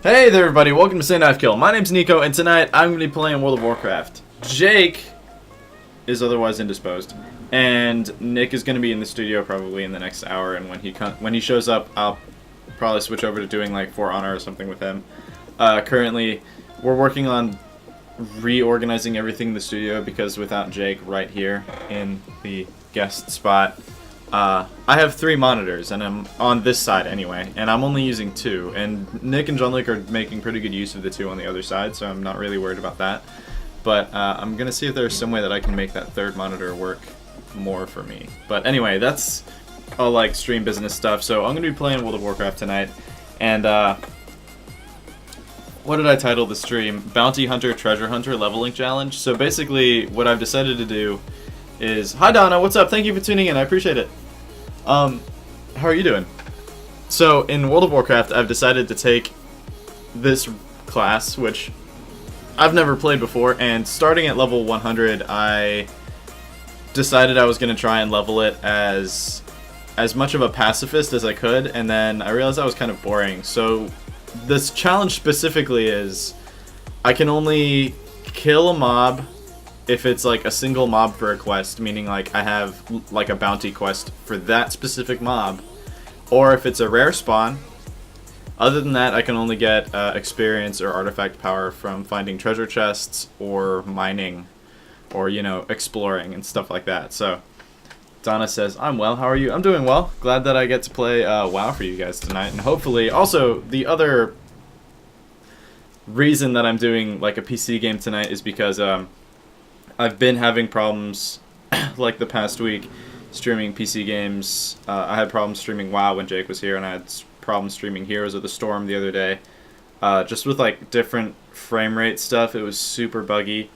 Hey there everybody, welcome to Say Knife Kill. My name's Nico, and tonight I'm going to be playing World of Warcraft. Jake is otherwise indisposed, and Nick is going to be in the studio probably in the next hour, and when he shows up, I'll probably switch over to doing like For Honor or something with him. Currently, we're working on reorganizing everything in the studio because without Jake right here in the guest spot, I have 3 monitors, and I'm on this side anyway, and I'm only using 2, and Nick and Jean-Luc are making pretty good use of the 2 on the other side, so I'm not really worried about that. But I'm going to see if there's some way that I can make that 3rd monitor work more for me. But anyway, that's all like stream business stuff, so I'm going to be playing World of Warcraft tonight, and what did I title the stream? Bounty Hunter Treasure Hunter Leveling Challenge. So basically, what I've decided to do is... Hi Donna, what's up? Thank you for tuning in, I appreciate it. How are you doing? So, in World of Warcraft, I've decided to take this class, which I've never played before, and starting at level 100, I decided I was going to try and level it as much of a pacifist as I could, and then I realized that was kind of boring. So, this challenge specifically is I can only kill a mob if it's like a single mob for a quest, meaning like I have like a bounty quest for that specific mob, or if it's a rare spawn. Other than that, I can only get experience or artifact power from finding treasure chests or mining or, you know, exploring and stuff like that. So Donna says, I'm well, how are you? I'm doing well. Glad that I get to play WoW for you guys tonight, and hopefully also the other reason that I'm doing like a PC game tonight is because I've been having problems like the past week streaming PC games. I had problems streaming WoW when Jake was here, and I had problems streaming Heroes of the Storm the other day. Just with like different frame rate stuff, it was super buggy.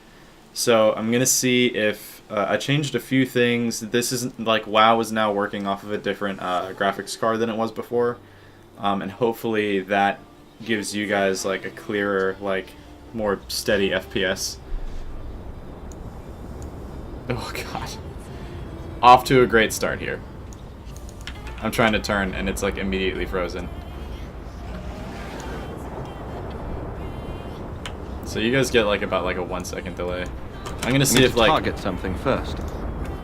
So I'm gonna see if I changed a few things. This isn't like WoW is now working off of a different graphics card than it was before, and hopefully that gives you guys like a clearer, like more steady FPS. Oh god. Off to a great start here. I'm trying to turn and it's like immediately frozen. So you guys get like about like a 1-second delay. I'm gonna see if like target something first.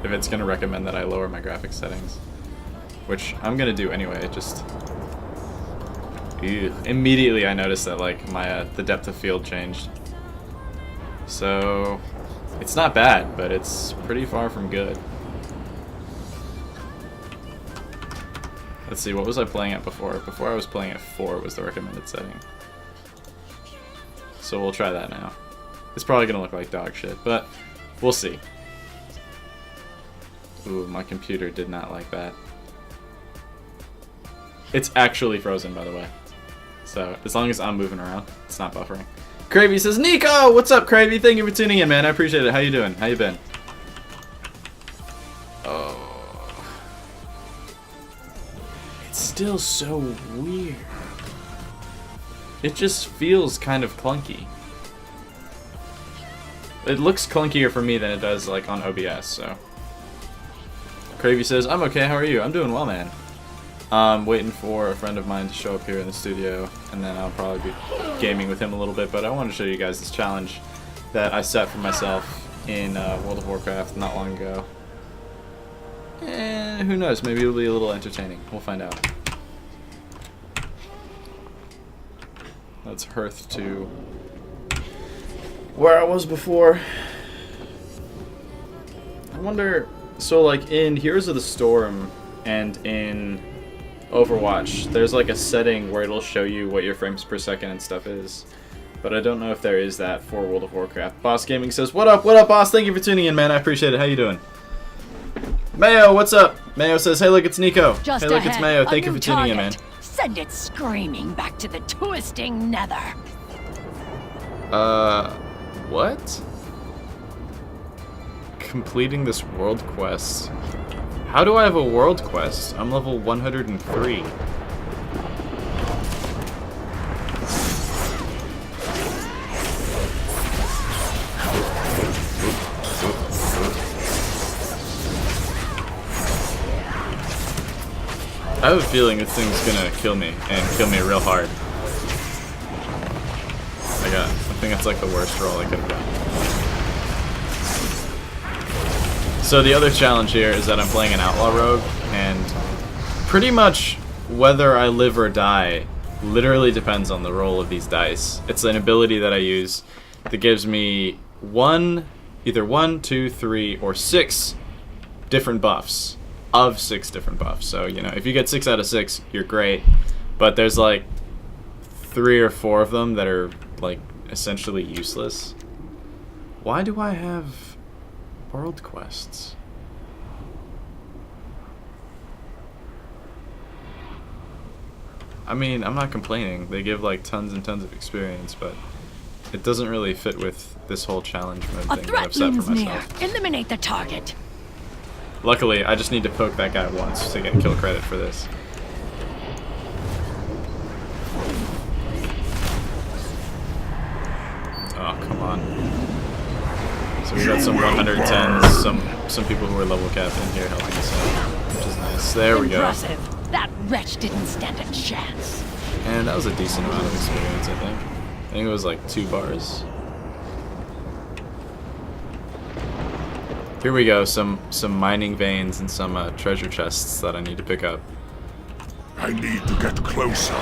If it's gonna recommend that I lower my graphics settings, which I'm gonna do anyway. Just immediately I noticed that like my the depth of field changed. So it's not bad, but it's pretty far from good. Let's see, what was I playing at before? Before I was playing at 4 was the recommended setting. So we'll try that now. It's probably gonna look like dog shit, but we'll see. Ooh, my computer did not like that. It's actually frozen, by the way. So as long as I'm moving around, it's not buffering. Cravey says, Nico! What's up, Cravey? Thank you for tuning in, man. I appreciate it. How you doing? How you been? Oh. It's still so weird. It just feels kind of clunky. It looks clunkier for me than it does like on OBS, so. Cravey says, I'm okay, how are you? I'm doing well, man. I'm waiting for a friend of mine to show up here in the studio, and then I'll probably be gaming with him a little bit, but I want to show you guys this challenge that I set for myself in World of Warcraft not long ago. And who knows, maybe it'll be a little entertaining. We'll find out. Let's hearth to where I was before. I wonder, so like in Heroes of the Storm and in Overwatch, there's like a setting where it'll show you what your frames per second and stuff is. But I don't know if there is that for World of Warcraft. Boss Gaming says, what up, boss? Thank you for tuning in, man. I appreciate it. How you doing? Mayo, what's up? Mayo says, hey, look, it's Nico. Just hey, look, it's Mayo. Thank you for tuning in, man. Send it screaming back to the twisting nether. What? Completing this world quest. How do I have a world quest? I'm level 103. I have a feeling this thing's gonna kill me, and kill me real hard. That's like the worst roll I could have done. So the other challenge here is that I'm playing an Outlaw Rogue, and pretty much whether I live or die literally depends on the roll of these dice. It's an ability that I use that gives me either 1, 2, 3, or 6 different buffs. Of 6 different buffs. So, you know, if you get 6 out of 6, you're great. But there's like 3 or 4 of them that are like essentially useless. Why do I have world quests? I mean, I'm not complaining. They give like tons and tons of experience, but it doesn't really fit with this whole challenge mode thing that I've set for myself. Eliminate the target. Luckily, I just need to poke that guy once to get kill credit for this. Oh, come on. So we got some 110s, some people who are level capped in here helping us out, which is nice. There we go. Impressive. That wretch didn't stand a chance. And that was a decent amount of experience, I think. I think it was like 2 bars. Here we go, some mining veins and some treasure chests that I need to pick up. I need to get closer.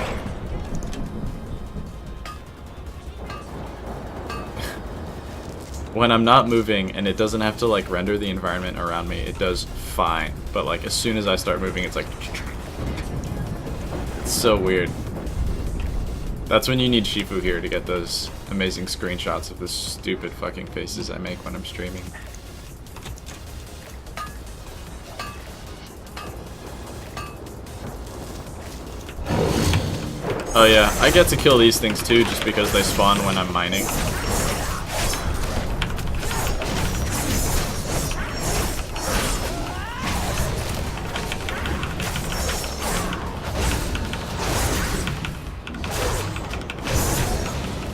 When I'm not moving and it doesn't have to like render the environment around me, it does fine. But like as soon as I start moving, it's like... It's so weird. That's when you need Shifu here to get those amazing screenshots of the stupid fucking faces I make when I'm streaming. Oh yeah, I get to kill these things too just because they spawn when I'm mining.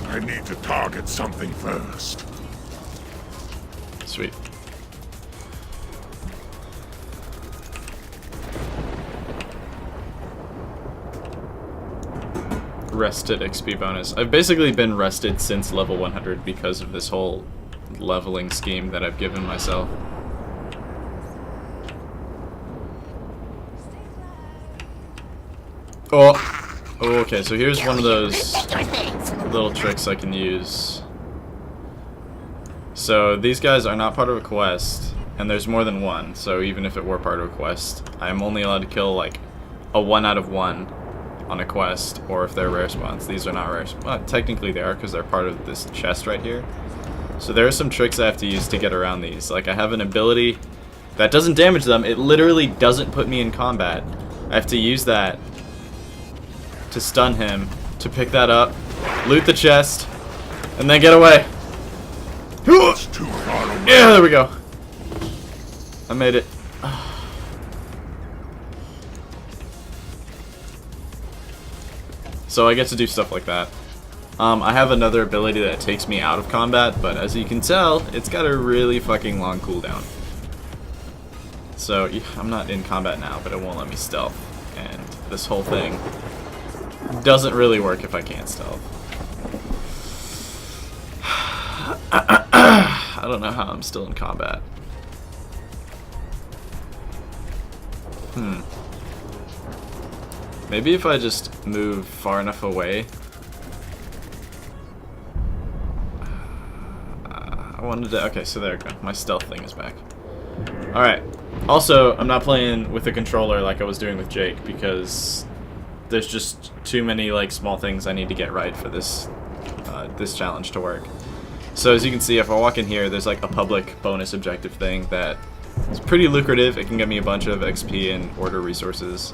I need to target something first. Sweet. Rested XP bonus. I've basically been rested since level 100 because of this whole leveling scheme that I've given myself. Oh, okay, so here's one of those little tricks I can use. So these guys are not part of a quest, and there's more than one, so even if it were part of a quest, I'm only allowed to kill like a 1 out of 1 on a quest, or if they're rare spawns. These are not rare. Well, technically they are because they're part of this chest right here. So there are some tricks I have to use to get around these. Like I have an ability that doesn't damage them. It literally doesn't put me in combat. I have to use that to stun him, to pick that up, loot the chest, and then get away. It's too far away. Yeah, there we go. I made it. So I get to do stuff like that. I have another ability that takes me out of combat, but as you can tell, it's got a really fucking long cooldown. So I'm not in combat now, but it won't let me stealth. And this whole thing doesn't really work if I can't stealth. I don't know how I'm still in combat. Maybe if I just move far enough away. I wanted to... Okay, so there we go. My stealth thing is back. Alright. Also, I'm not playing with a controller like I was doing with Jake because there's just too many like small things I need to get right for this this challenge to work. So as you can see, if I walk in here, there's like a public bonus objective thing that is pretty lucrative. It can get me a bunch of XP and order resources.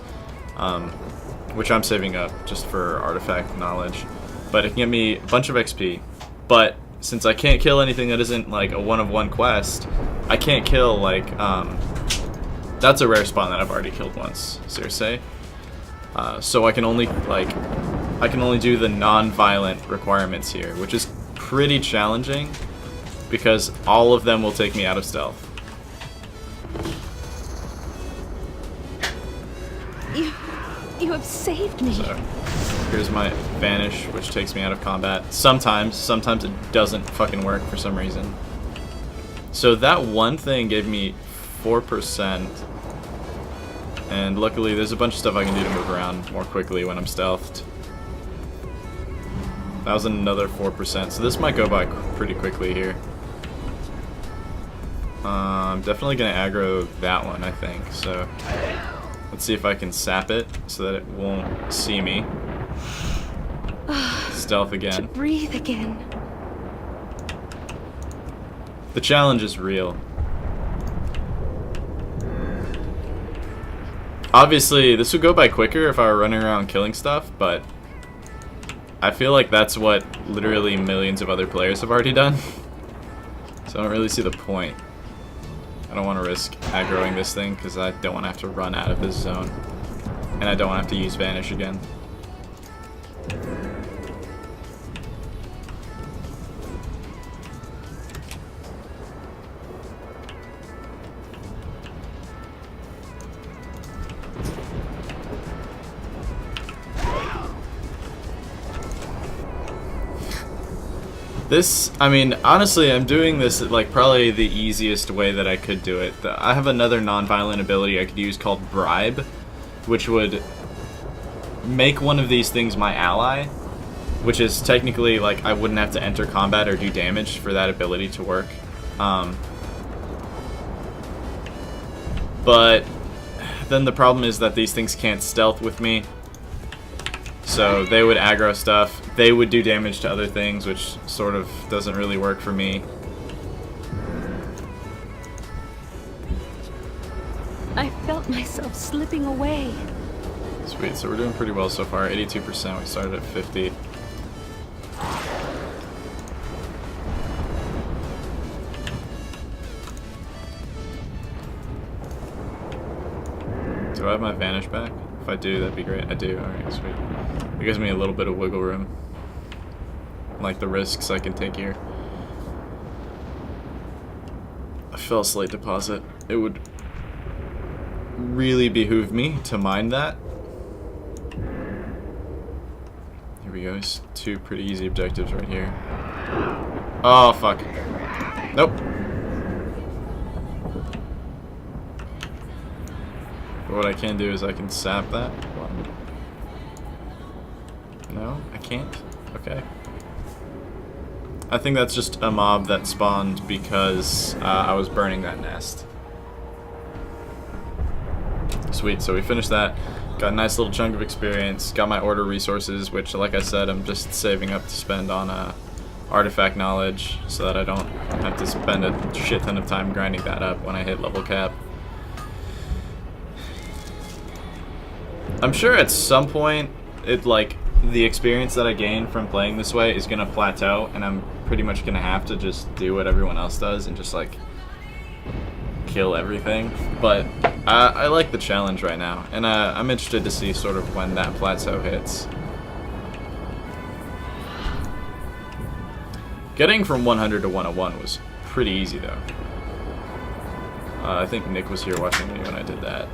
Which I'm saving up just for artifact knowledge, but it can get me a bunch of XP. But since I can't kill anything that isn't like a 1-of-1 quest, I can't kill like that's a rare spawn that I've already killed once, Circe. So I can only do the non-violent requirements here, which is pretty challenging because all of them will take me out of stealth. You have saved me. So, Here's my Vanish, which takes me out of combat. Sometimes it doesn't fucking work for some reason. So that one thing gave me 4%. And luckily there's a bunch of stuff I can do to move around more quickly when I'm stealthed. That was another 4%, so this might go by pretty quickly here. I'm definitely going to aggro that one, I think, so let's see if I can sap it so that it won't see me. Stealth again. Breathe again. The challenge is real. Obviously, this would go by quicker if I were running around killing stuff, but I feel like that's what literally millions of other players have already done. So I don't really see the point. I don't want to risk aggroing this thing because I don't want to have to run out of this zone. And I don't want to have to use Vanish again. This, I mean, honestly, I'm doing this like probably the easiest way that I could do it. I have another non-violent ability I could use called Bribe, which would make one of these things my ally, which is technically like I wouldn't have to enter combat or do damage for that ability to work. But then the problem is that these things can't stealth with me. So they would aggro stuff, they would do damage to other things, which sort of doesn't really work for me. I felt myself slipping away. Sweet, so we're doing pretty well so far, 82%, we started at 50. Do I have my Vanish back? If I do, that'd be great. I do, alright, sweet. It gives me a little bit of wiggle room. Like the risks I can take here. I fell Slate Deposit. It would really behoove me to mine that. Here we go, it's two pretty easy objectives right here. Oh, fuck. Nope. But what I can do is I can sap that one. No, I can't? Okay. I think that's just a mob that spawned because I was burning that nest. Sweet, so we finished that. Got a nice little chunk of experience. Got my order resources, which, like I said, I'm just saving up to spend on artifact knowledge so that I don't have to spend a shit ton of time grinding that up when I hit level cap. I'm sure at some point, the experience that I gain from playing this way is gonna plateau, and I'm pretty much gonna have to just do what everyone else does and just like kill everything. But I like the challenge right now, and I'm interested to see sort of when that plateau hits. Getting from 100 to 101 was pretty easy though. I think Nick was here watching me when I did that.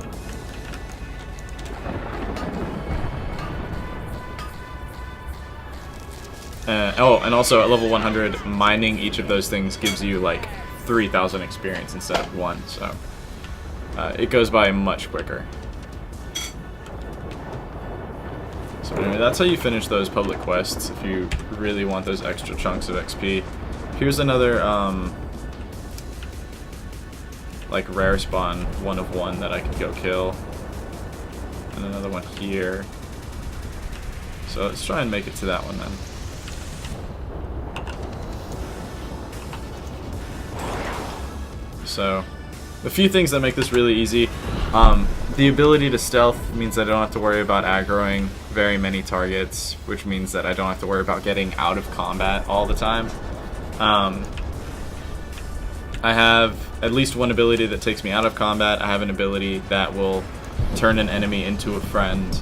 Oh, and also at level 100, mining each of those things gives you like 3,000 experience instead of 1, so it goes by much quicker. So anyway, that's how you finish those public quests if you really want those extra chunks of XP. Here's another like rare spawn 1 of 1 that I can go kill, and another one here. So let's try and make it to that one then. So, a few things that make this really easy. The ability to stealth means that I don't have to worry about aggroing very many targets, which means that I don't have to worry about getting out of combat all the time. I have at least one ability that takes me out of combat. I have an ability that will turn an enemy into a friend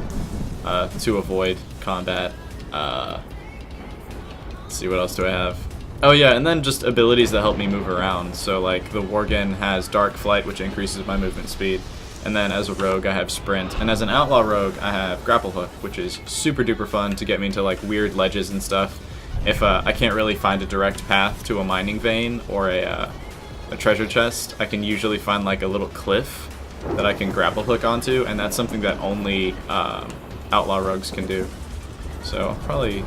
to avoid combat. Let's see, what else do I have? Oh yeah, and then just abilities that help me move around. So like the Worgen has Dark Flight, which increases my movement speed, And then as a rogue, I have sprint. And as an outlaw rogue, I have grapple hook, which is super duper fun to get me into like weird ledges and stuff. If I can't really find a direct path to a mining vein or a treasure chest, I can usually find like a little cliff that I can grapple hook onto, and that's something that only outlaw rogues can do. So I'll probably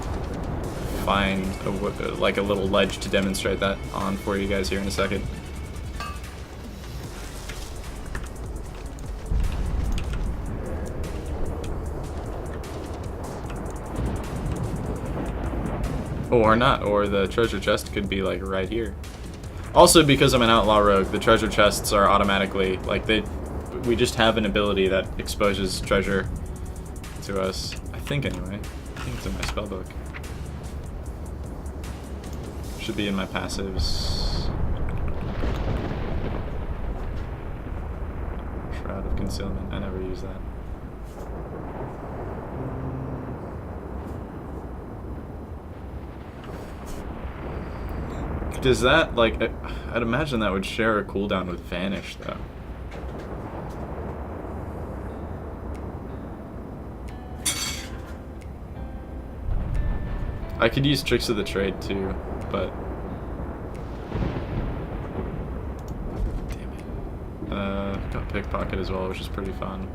find like a little ledge to demonstrate that on for you guys here in a second. Or not, or the treasure chest could be like right here. Also, because I'm an outlaw rogue, the treasure chests are automatically like we just have an ability that exposes treasure to us. I think anyway. I think it's in my spellbook. Should be in my passives. Shroud of Concealment. I never use that. Does that, like, I'd imagine that would share a cooldown with Vanish, though. I could use Tricks of the Trade, too, but... Damn it. Got Pickpocket as well, which is pretty fun.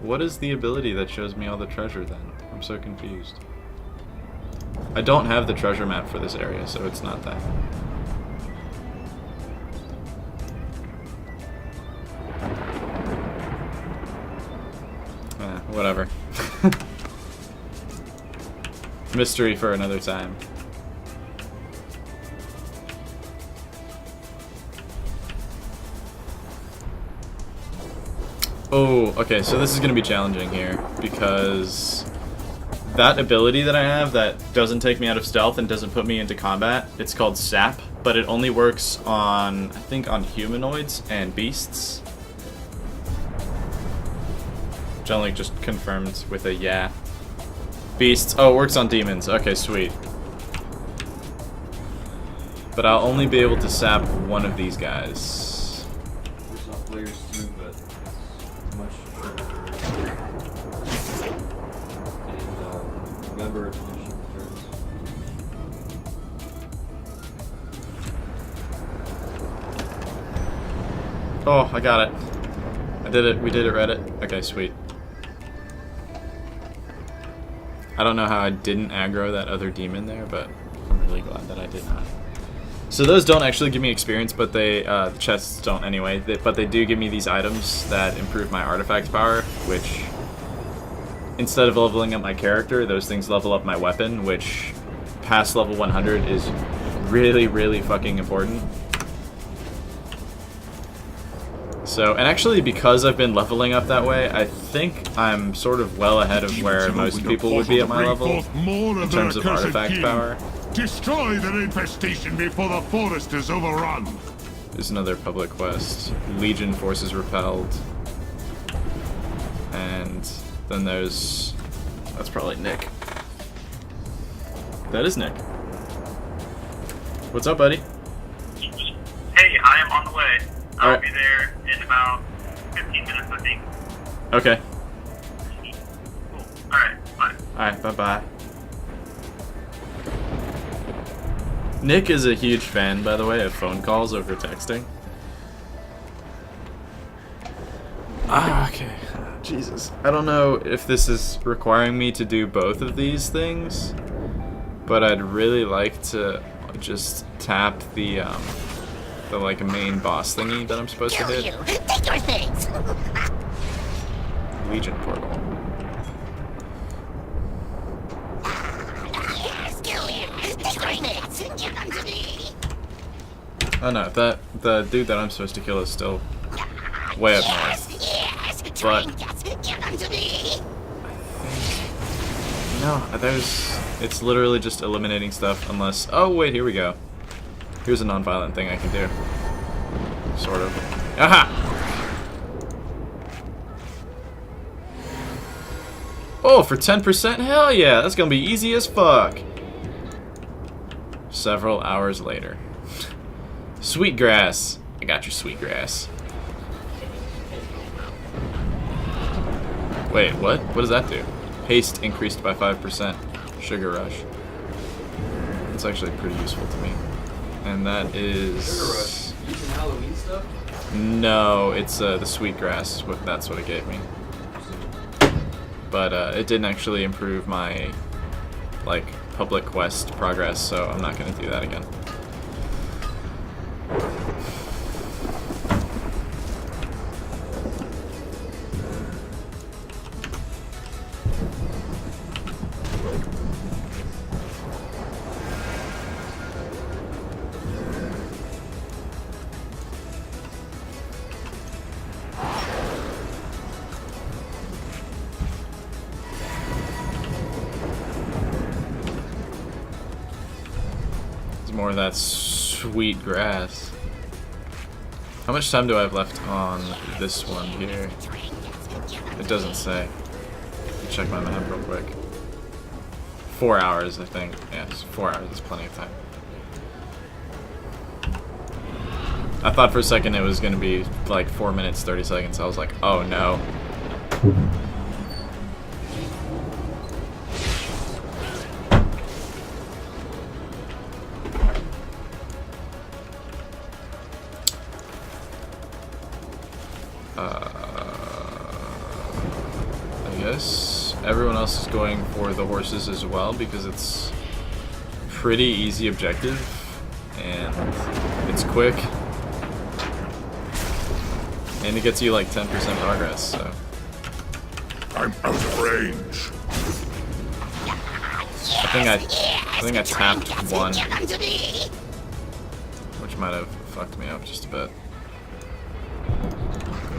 What is the ability that shows me all the treasure, then? I'm so confused. I don't have the treasure map for this area, so it's not that. Whatever. Mystery for another time. Oh, okay, so this is gonna be challenging here, because that ability that I have that doesn't take me out of stealth and doesn't put me into combat, it's called Sap, but it only works on, I think, on humanoids and beasts. Jean-Luc just confirmed with a yeah. Beasts, oh, it works on demons, okay, sweet. But I'll only be able to sap one of these guys. There's not players too, but it's much shorter. And member edition returns. Oh, I got it. I did it. We did it, Reddit. Okay, sweet. I don't know how I didn't aggro that other demon there, but I'm really glad that I did not. So those don't actually give me experience, but they, the chests don't anyway, but they do give me these items that improve my artifact power, which, instead of leveling up my character, those things level up my weapon, which, past level 100 is really, really fucking important. So, and actually, because I've been leveling up that way, I think I'm sort of well ahead of where most people would be at my level in terms of artifact power. Destroy their infestation before the forest is overrun. There's another public quest. Legion forces repelled. And then there's... That's probably Nick. That is Nick. What's up, buddy? Hey, I am on the way. I'll Alright. be there in about 15 minutes, I think. Okay. Cool. Alright, bye. Alright, bye-bye. Nick is a huge fan, by the way, of phone calls over texting. Ah, okay. Jesus. I don't know if this is requiring me to do both of these things, but I'd really like to just tap the like main boss thingy that I'm supposed to hit. Take your things. Legion portal. Yes, kill you. Take your things. Give them to me. Oh no, the dude that I'm supposed to kill is still way up north. Yes, But trinkets. Give them to me. no, it's literally just eliminating stuff unless, oh wait, here we go. Here's a non-violent thing I can do. Sort of. Aha! Oh, for 10%? Hell yeah, that's gonna be easy as fuck. Several hours later. Sweetgrass. I got your sweetgrass. Wait, what? What does that do? Haste increased by 5%. Sugar Rush. It's actually pretty useful to me. And that is... Sugar Rush. Using Halloween stuff? No, it's the Sweetgrass. That's what it gave me. But it didn't actually improve my, like, public quest progress, so I'm not going to do that again. More of that sweet grass. How much time do I have left on this one here? It doesn't say. Let me check my map real quick. 4 hours, I think. Yes, 4 hours is plenty of time. I thought for a second it was going to be like 4 minutes, 30 seconds. I was like, oh no. Everyone else is going for the horses as well because it's pretty easy objective and it's quick and it gets you like 10% progress, so. I'm out of range. I think I tapped one, which might have fucked me up just a bit.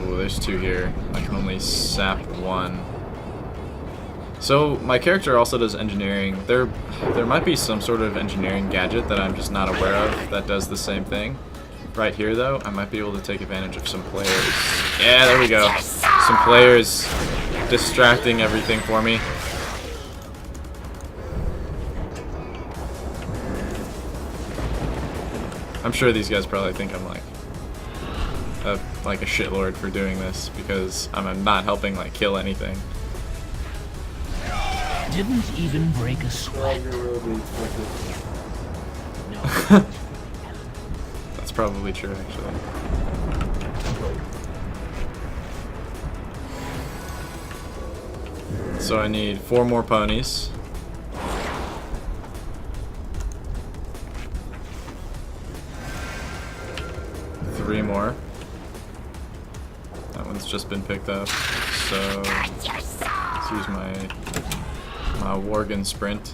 Oh, there's two here. I can only sap one. So my character also does engineering. There might be some sort of engineering gadget that I'm just not aware of that does the same thing. Right here though, I might be able to take advantage of some players. Yeah, there we go. Some players distracting everything for me. I'm sure these guys probably think I'm like a shitlord for doing this because I'm not helping like kill anything. Didn't even break a sweat. That's probably true, actually. So I need 4 more ponies. Three more. That one's just been picked up. So let's use my Worgen sprint.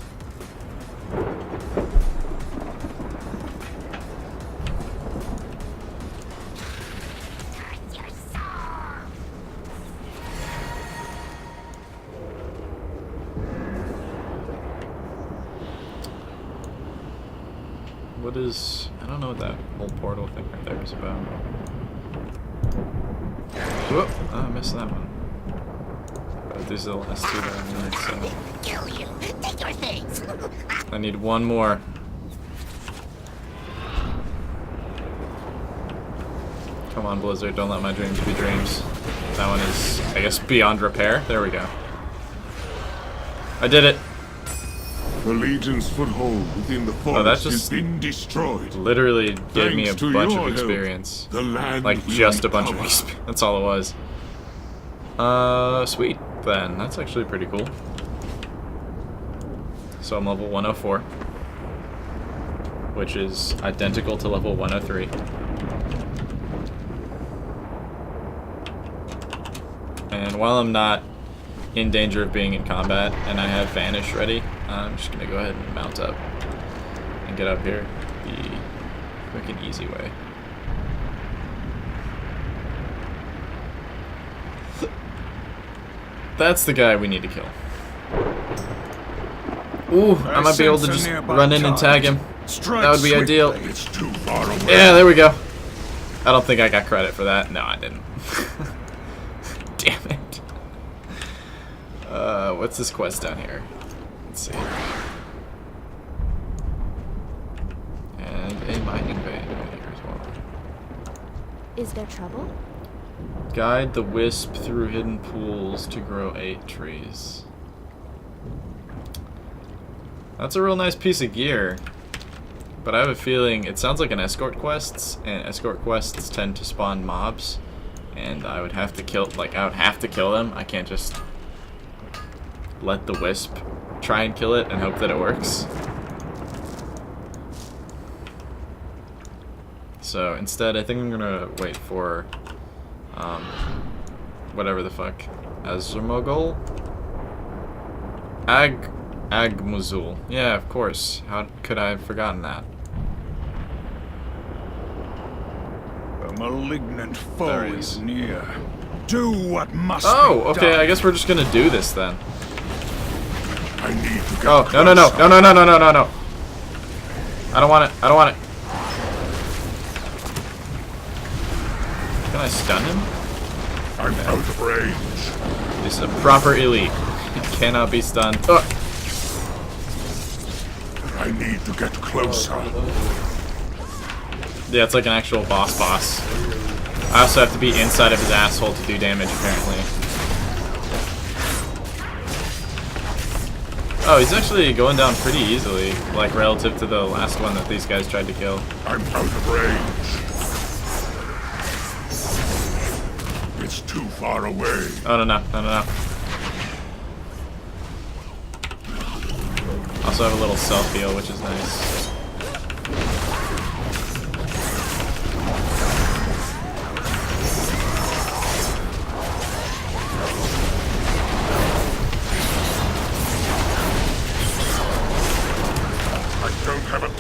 What is... I don't know what that whole portal thing right there is about. Whoop! Oh, I missed that one. But these are the last two that I need, so... Kill you. Take your things. I need one more. Come on, Blizzard, don't let my dreams be dreams. That one is, I guess, beyond repair. There we go. I did it. The Legion's foothold within the forest that just has been destroyed. Literally gave me a Thanks to bunch your of help, experience. the land Like, will just a bunch of recover. experience. That's all it was. Sweet. Then, that's actually pretty cool. So I'm level 104. Which is identical to level 103. And while I'm not in danger of being in combat and I have Vanish ready, I'm just gonna go ahead and mount up and get up here the quick and easy way. That's the guy we need to kill. Ooh, I might be able to just run in and tag him. That would be ideal. It's too far away. Yeah, there we go. I don't think I got credit for that. No, I didn't. Damn it. What's this quest down here? Let's see. And a mining vein right here as well. Is there trouble? Guide the wisp through hidden pools to grow 8 trees. That's a real nice piece of gear. But I have a feeling it sounds like an escort quests, and escort quests tend to spawn mobs, and I would have to kill them. I can't just let the wisp try and kill it and hope that it works. So instead, I think I'm gonna wait for whatever the fuck, Azurmogul? Agmuzul. Yeah, of course. How could I have forgotten that? A malignant foe There he is is. near. Do what must Oh, be okay, done. I guess we're just gonna do this then. I need to get Oh, no, no, no, no, no, no, no, no, no, no. I don't want it, I don't want it. Can I stun him? I'm out of range. This is a proper elite. It cannot be stunned. Oh. I need to get closer. Yeah, it's like an actual boss. I also have to be inside of his asshole to do damage, apparently. Oh, he's actually going down pretty easily, like relative to the last one that these guys tried to kill. I'm out of range. It's too far away. Oh, no, no, no, no, no. Also have a little self-heal, which is nice.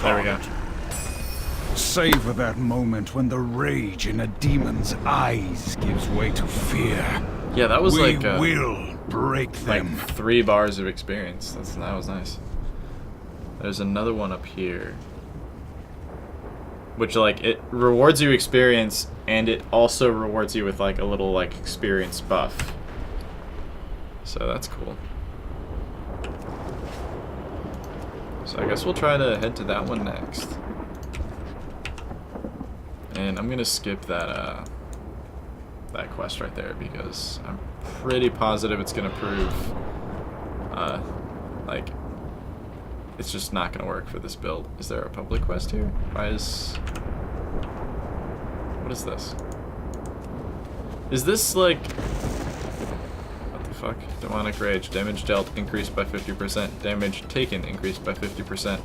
There we go. Savor that moment when the rage in a demon's eyes gives way to fear. Yeah, that was We like will break them. 3 bars of experience. That was nice. There's another one up here, which like it rewards you experience, and it also rewards you with like a little like experience buff. So that's cool. So I guess we'll try to head to that one next. And I'm gonna skip that that quest right there because I'm pretty positive it's gonna prove like it's just not gonna work for this build. Is there a public quest here? What is this? Is this like what the fuck? Demonic Rage. Damage dealt increased by 50%. Damage taken increased by 50%.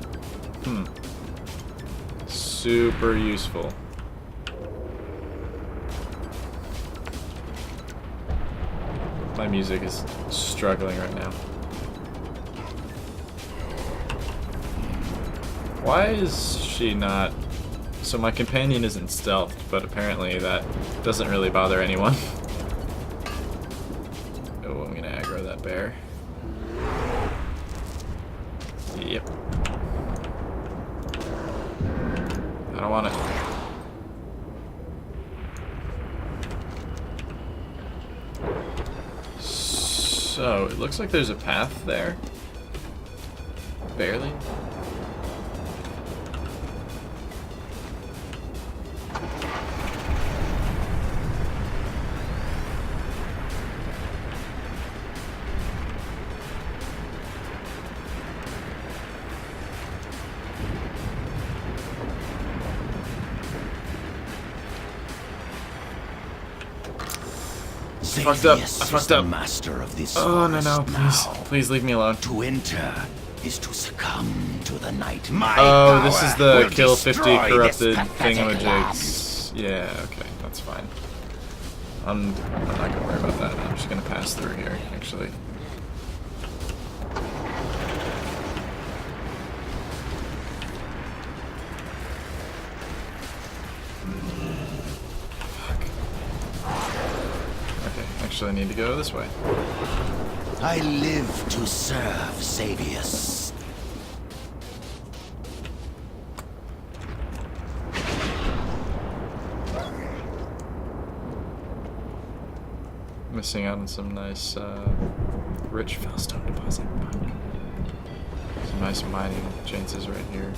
Super useful. My music is struggling right now. Why is she not... So my companion isn't stealthed, but apparently that doesn't really bother anyone. Oh, I'm gonna aggro that bear. Yep. I don't want it. So, it looks like there's a path there. Barely. Fucked up. I fucked up. Master of this Oh no no! forest Please leave me alone. To enter is to succumb to the night. My Oh, this power is the will kill 50 destroy corrupted this pathetic thingamajigs. Yeah, okay, that's fine. I'm not gonna worry about that. I'm just gonna pass through here, actually. Actually, I need to go this way. I live to serve Savius. Missing out on some nice, rich fellstone deposit. Some nice mining chances right here.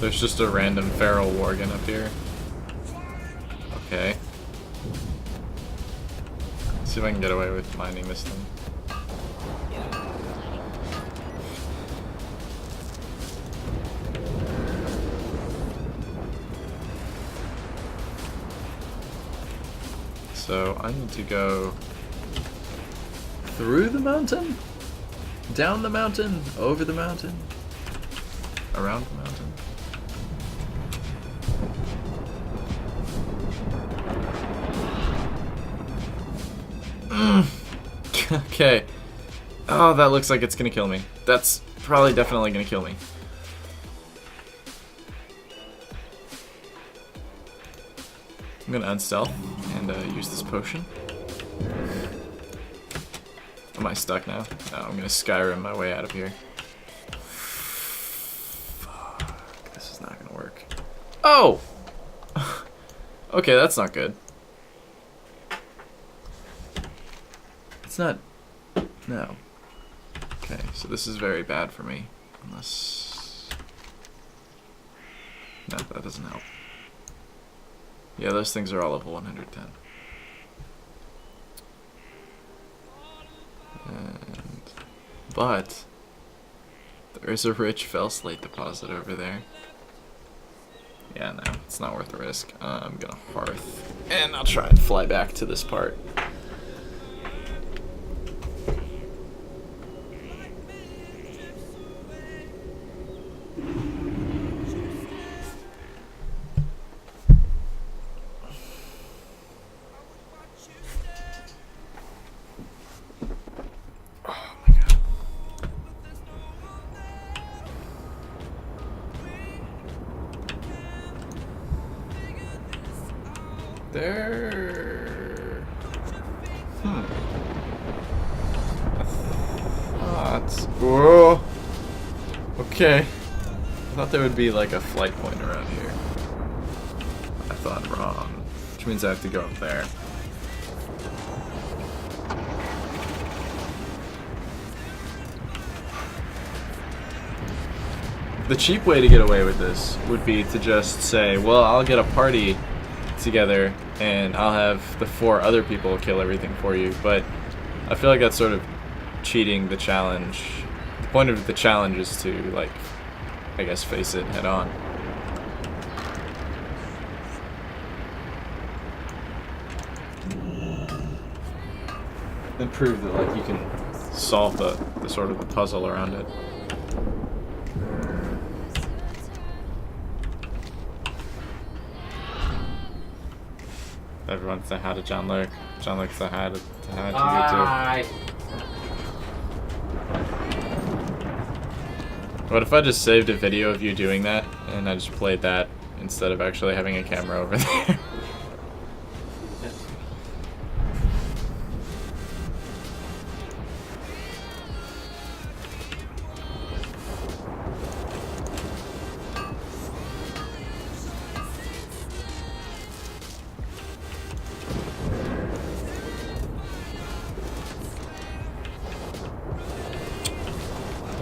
There's just a random feral worgen up here. Okay. Let's see if I can get away with mining this thing. So I need to go through the mountain, down the mountain, over the mountain, around the mountain. Okay. Oh, that looks like it's gonna kill me. That's probably definitely gonna kill me. I'm gonna unstealth and use this potion. Am I stuck now? No, I'm gonna Skyrim my way out of here. Fuck, this is not gonna work. Oh! Okay, that's not good. It's not... No. Okay, so this is very bad for me. Unless... No, that doesn't help. Yeah, those things are all level 110. But there is a rich fell slate deposit over there. Yeah, no, it's not worth the risk. I'm gonna hearth, and I'll try and fly back to this part. There. Whoa. Okay. I thought there would be like a flight point around here. I thought wrong. Which means I have to go up there. The cheap way to get away with this would be to just say, well, I'll get a party together and I'll have the 4 other people kill everything for you, but I feel like that's sort of cheating the challenge. The point of the challenge is to, like, I guess face it head on. And prove that, like, you can solve the sort of the puzzle around it. Everyone say hi to Jean-Luc. Jean-Luc say hi to you too. What if I just saved a video of you doing that and I just played that instead of actually having a camera over there?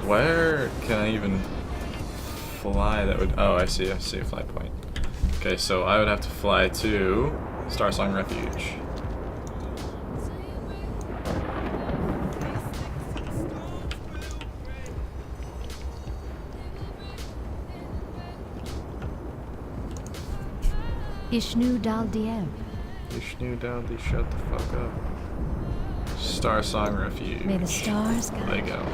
Where can I even fly that would... Oh, I see a flight point. Okay, so I would have to fly to Starsong Refuge. Ishnu Dal Diem. Ishnu Dal Di, shut the fuck up. Starsong Refuge. May the stars guide. There you go.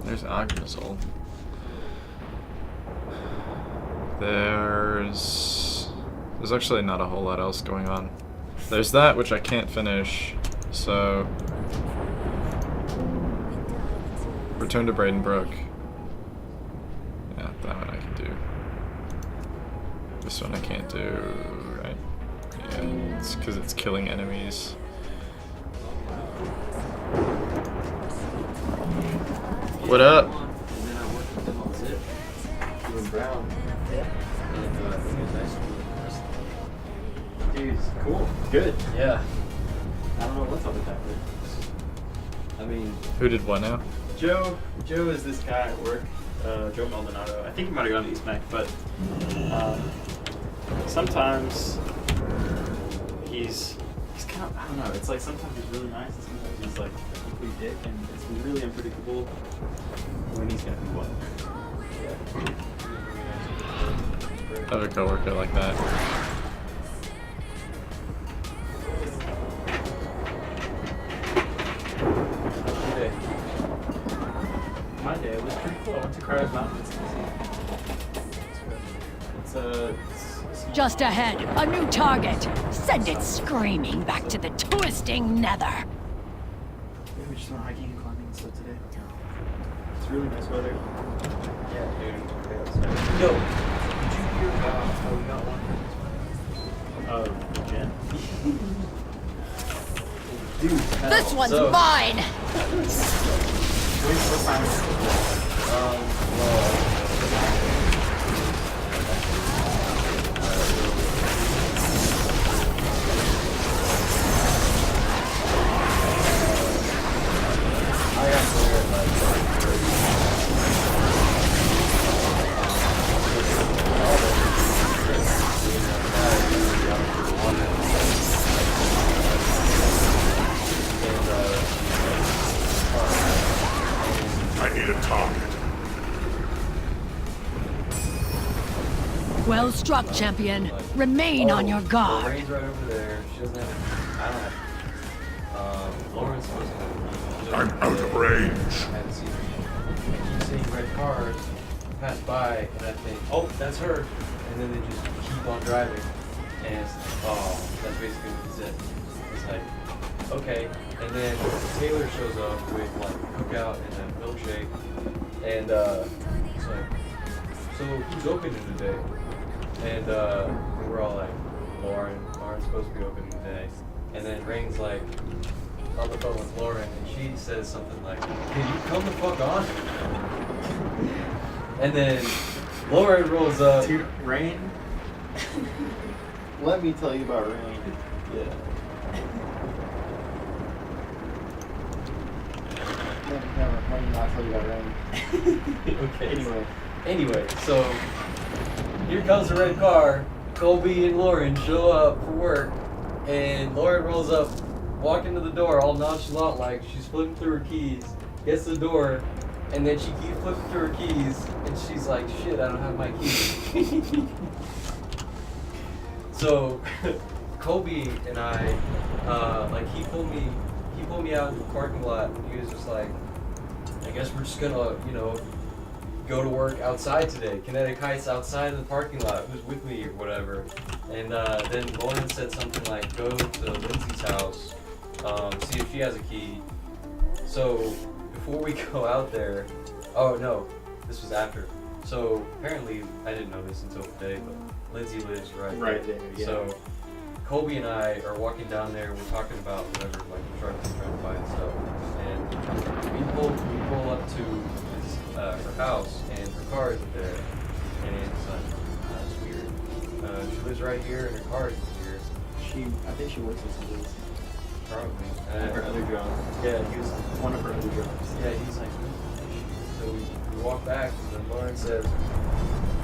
There's Agnesol. There's actually not a whole lot else going on. There's that, which I can't finish, so... Return to Bradenbrook. Yeah, that one I can do. This one I can't do, right? Yeah, it's because it's killing enemies. What up? And then I worked with them on Zip, doing Brown. And I think it was nice. Dude, cool. Good. Yeah. I don't know what's up with that, but I mean, Who did what now? Joe is this guy at work, Joe Maldonado. I think he might have gone to East Mac, but sometimes he's kind of, I don't know, it's like sometimes he's really nice and sometimes he's like a complete dick, and it's really unpredictable when he's gonna be what. I have a coworker like that. My day was pretty cool. I went to Crow's Mountain. It's Just ahead, a new target. Send it screaming back to the twisting nether. Yeah, we just went hiking and climbing and stuff today. It's really nice weather. Yeah, dude. Yo, did you hear about how we got one? Jen? Dude, hell. This one's mine! Wait, what time is I got clear at like 'I need a target. Well struck, champion. Remain on your guard. Lorraine's right over there. She doesn't have. I don't have. Lauren's supposed to have. I'm out of range. I haven't seen her yet. I keep seeing red cars pass by, and I think, oh, that's her. And then they just keep on driving. And it's like, oh, that's basically what it is. It's like, okay. And then Taylor shows up with like cookout and a milkshake. And it's like, so who's opening today? And we're all like, Lauren's supposed to be opening today. And then Rain's like on the phone with Lauren, and she says something like, can you come the fuck on? And then Lauren rolls up. Dude, Rain? Let me tell you about Rain. Yeah. Let me not tell you about Rain. Okay. Anyway, so here comes the red car. Colby and Lauren show up for work, and Lauren rolls up, walking to the door all nonchalant like she's flipping through her keys, gets to the door, and then she keeps flipping through her keys, and she's like, shit, I don't have my keys. So Colby and I, like he pulled me out in the parking lot, and he was just like, I guess we're just gonna, go to work outside today. Kinetic Heights outside of the parking lot. Who's with me or whatever. And then Lauren said something like, go to Lindsay's house, see if she has a key. So before we go out there, oh no, this was after. So apparently, I didn't know this until today, but Lindsay lives right there. Yeah. So Colby and I are walking down there. We're talking about whatever, like we're trying to find stuff. And we pull up to her house, and her car isn't there. And it's like, that's weird. She lives right here, and her car isn't here. I think she works with police. Probably. Her other job. Yeah, he was one of her other jobs. Yeah, he's like, so we walk back, and then Lauren says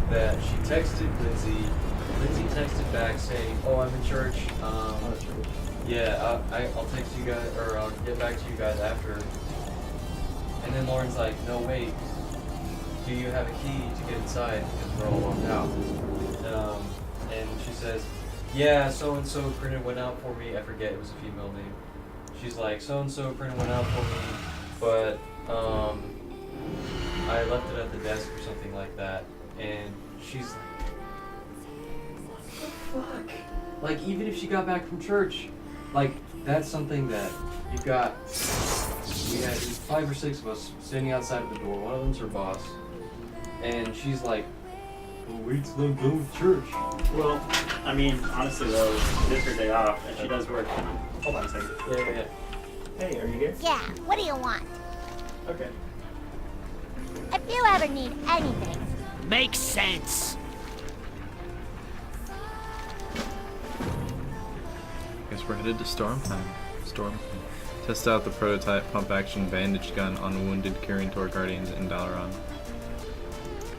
that she texted Lindsay. Lindsay texted back saying, "Oh, I'm in church. Yeah, I'll text you guys, or I'll get back to you guys after." And then Lauren's like, "No, wait. Do you have a key to get inside? Because we're all locked out." And she says, "Yeah, so and so printed went out for me. I forget, it was a female name. She's like, so and so printed went out for me, but I left it at the desk or something like that." And she's like, what the fuck? Like, even if she got back from church, like, that's something that we had 5 or 6 of us standing outside of the door. One of them's her boss. And she's like, well, wait till I'm done with church. Well, I mean, honestly though, it is her day off, and she does work. Hold on a second. Yeah. Hey, are you here? Yeah, what do you want? Okay. If you ever need anything. Makes sense. Guess we're headed to Storm time. Storm. Test out the prototype pump-action bandage gun on wounded Kirintor Guardians in Dalaran.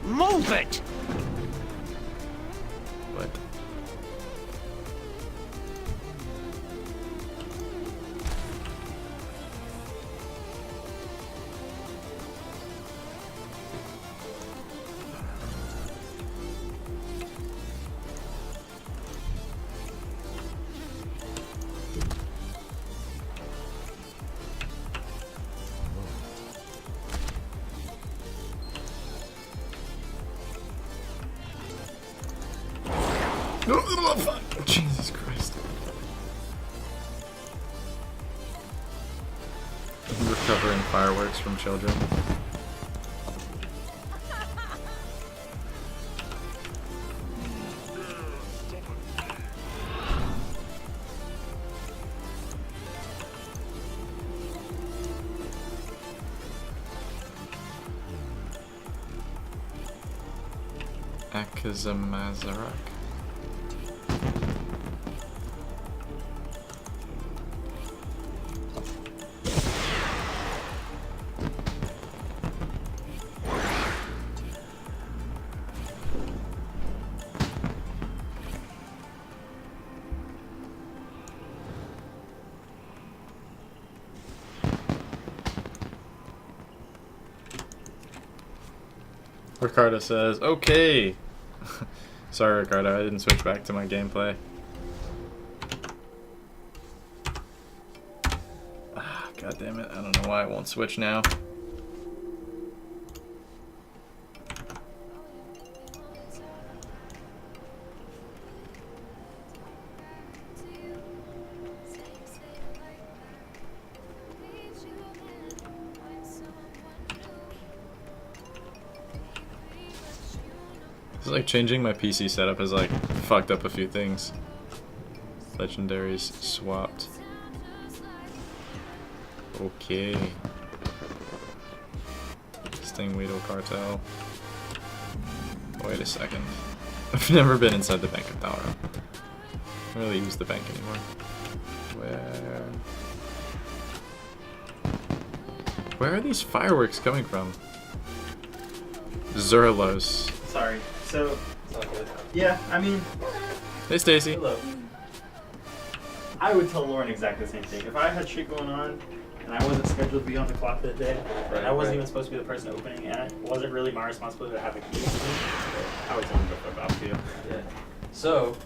Move it! What? Jesus Christ. Recovering fireworks from children. Akazamazarak. Ricardo says, okay. Sorry, Ricardo, I didn't switch back to my gameplay. Ah, God damn it, I don't know why I won't switch now. It's like changing my PC setup has like fucked up a few things. Legendaries swapped. Okay. Stingweedle Cartel. Wait a second. I've never been inside the Bank of Dara. I don't really use the bank anymore. Where are these fireworks coming from? Zurlos. Sorry. So, yeah, I mean... Hey, Stacy. Hello. I would tell Lauren exactly the same thing. If I had shit going on, and I wasn't scheduled to be on the clock that day, and I wasn't even supposed to be the person opening, and it wasn't really my responsibility to have a key, I would tell them to fuck off to you. Yeah. So,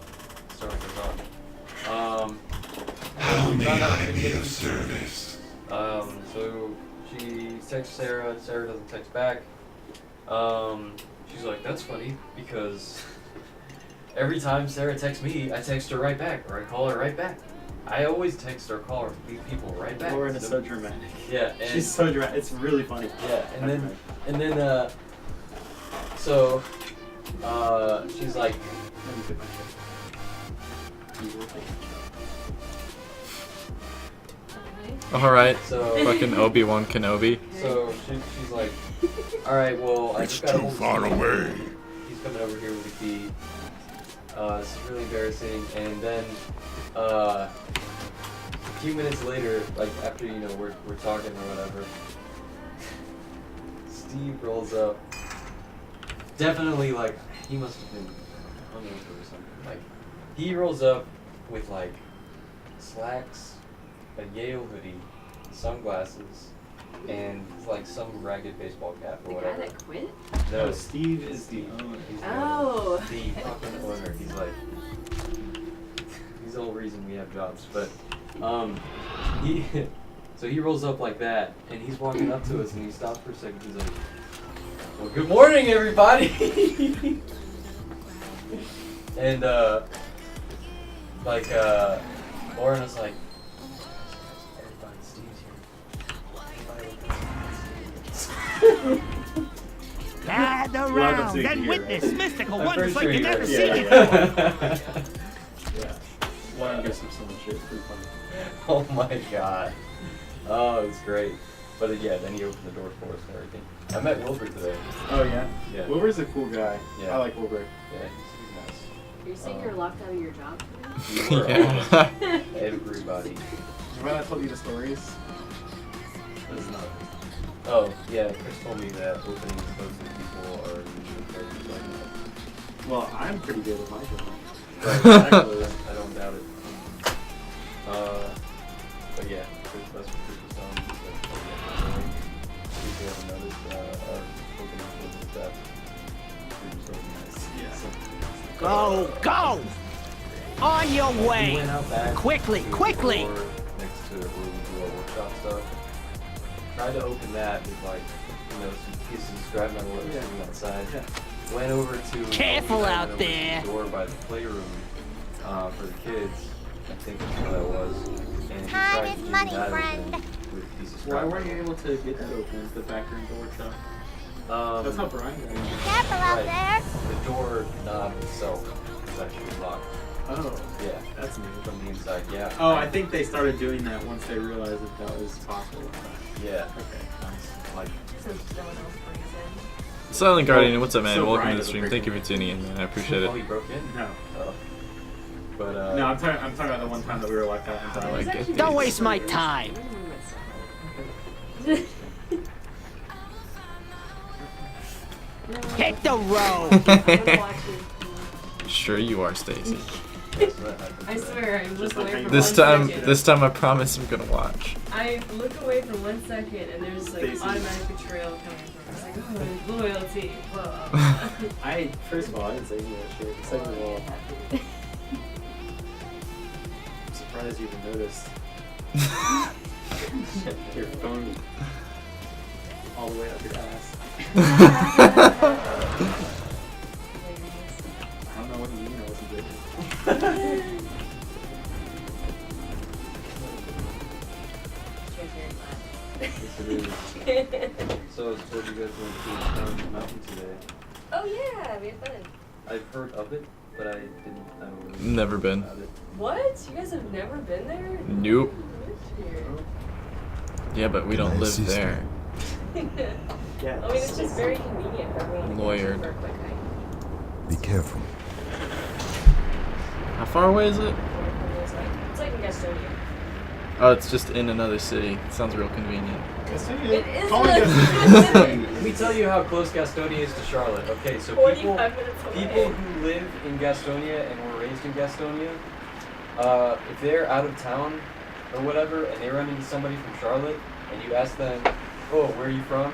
start with on. How may I be of service? So she texts Sarah. Sarah doesn't text back. She's like, that's funny because every time Sarah texts me, I text her right back, or I call her right back. I always text or call her people right back. Lauren is so dramatic. Yeah, and she's so dramatic. It's really funny. Yeah, and then so she's like, let me get my head. Alright, so fucking Obi-Wan Kenobi. So she's like, alright, well, I just got too far away. He's coming over here with the key. This is really embarrassing. And then a few minutes later, like after we're talking or whatever, Steve rolls up. Definitely like he must have been hungover or something. Like he rolls up with like slacks, a Yale hoodie, sunglasses, and like some ragged baseball cap or whatever. The guy that quit? No, Steve is the owner. He's Oh. the fucking owner. He's like, he's the whole reason we have jobs. But so he rolls up like that, and he's walking up to us, and he stops for a second. He's like, well, good morning, everybody. And Lauren was like, everybody, Steve's here. Gather round and witness mystical I'm wonders like pretty you sure never you're seen right. before. Yeah. Lauren gets him so much shit. It's pretty funny. Oh my god. Oh, it was great. But yeah, then he opened the door for us and everything. I met Wilbur today. Oh yeah? Yeah. Wilbur's a cool guy. Yeah. I like Wilbur. Yeah, he's nice. Are you saying you're locked out of your job today? You were Yeah. everybody. When I told you the stories, That's not. Oh, yeah, Chris told me that opening and closing people are usually very like Well, I'm pretty good at my job. exactly. I don't doubt it. But yeah, that's what Chris was telling me. People have noticed our opening and closing stuff. Go, go! On your We way! went out back Quickly, to the quickly! door next to where we do our workshop stuff. Tried to open that with like, some pieces of scrap metal that was sitting outside. Went over to Careful went out over to there. the door by the playroom for the kids. I think that's what that was. And he Time tried is getting money, that open friend. with a piece of Why scrap weren't you metal. able to get that open? The back room door shop. That's how Brian got in. Careful out Right. there. The door knob itself is actually locked. Oh, Yeah, that's new. from the inside. Yeah. Oh, I think they started doing that once they realized that that was possible. Yeah. Okay, nice. Like. Silent Guardian, what's up, man? So Welcome Brian to the is a stream. freaking Thank you for tuning in, man. I appreciate Oh, it. he broke in? No. Oh. But No, I'm talking about the one time that we were locked out in I like it. Don't waste my time! Hit the road! Sure you are, Stacy. I swear, I look away for This 1 time, second. this time I promise I'm gonna watch. I look away for 1 second and there's like Stacey. automatic betrayal coming from. It's like, oh, loyalty. Blah, blah, blah. First of all, I didn't say any of that shit. Second of all, I'm surprised you even noticed. Your phone all the way up your ass. I don't know what you mean. I wasn't good. So I was told you guys went to Stone Mountain today. Oh yeah, we had fun. I've heard of it, but I don't really Never know been. about it. What? You guys have never been there? Nope. You live here. Yeah, but we don't live there. Yeah. I mean, it's just very convenient for everyone to go Lawyered. for a quick hike. Be careful. How far away is it? It's like in Gastonia. Oh, it's just in another city. Sounds real convenient. It is Call me like- Let me tell you how close Gastonia is to Charlotte. Okay, so 45 minutes away. people who live in Gastonia and were raised in Gastonia, if they're out of town or whatever and they run into somebody from Charlotte and you ask them, oh, where are you from?